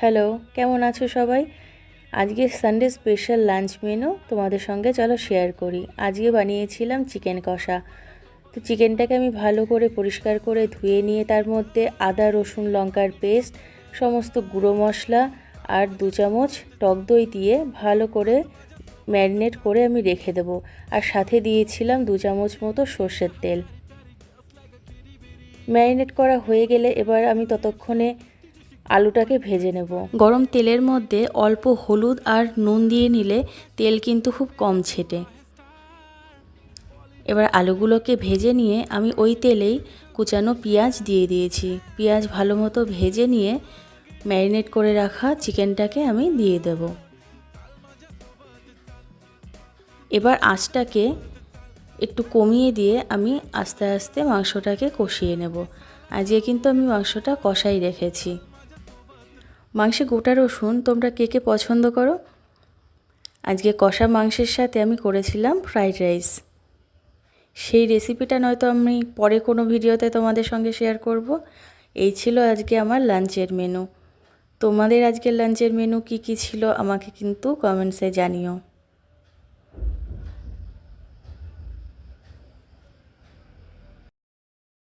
Hello, কেমন আছো সবাই? আজকে সানডে স্পেশাল লাঞ্চ মেনু তোমাদের সঙ্গে চলো শেয়ার করি। আজকে বানিয়েছিলাম চিকেন কষা। তো চিকেনটাকে আমি ভালো করে পরিষ্কার করে ধুয়ে নিয়ে তার মধ্যে আদা রসুন লঙ্কার পেস্ট, সমস্ত গুঁড়ো মশলা আর 2 চামচ টক দই দিয়ে ভালো করে ম্যারিনেট করে আমি রেখে দেবো। আর সাথে দিয়েছিলাম 2 চামচ মতো সর্ষের তেল। ম্যারিনেট করা হয়ে গেলে এবার আমি ততক্ষণে আলুটাকে ভেজে নেব। গরম তেলের মধ্যে অল্প হলুদ আর নুন দিয়ে নিলে তেল কিন্তু খুব কম ছেটে। এবার আলুগুলোকে ভেজে নিয়ে আমি ওই তেলেই কুচানো পেঁয়াজ দিয়ে দিয়েছি। পেঁয়াজ ভালো মতো ভেজে নিয়ে ম্যারিনেট করে রাখা চিকেনটাকে আমি দিয়ে দেব। এবার আঁচটাকে একটু কমিয়ে দিয়ে আমি আস্তে আস্তে মাংসটাকে কষিয়ে নেব। আজকে কিন্তু আমি মাংসটা কষাই রেখেছি। মাংসে গোটা রসুন তোমরা কে কে পছন্দ করো? আজকে কষা মাংসের সাথে আমি করেছিলাম ফ্রাইড রাইস। সেই রেসিপিটা নয়তো আমি পরে কোনো ভিডিওতে তোমাদের সঙ্গে শেয়ার করব। এই ছিল আজকে আমার লাঞ্চের মেনু। তোমাদের আজকের লাঞ্চের মেনু কি ছিল আমাকে কিন্তু কমেন্টসে জানিও।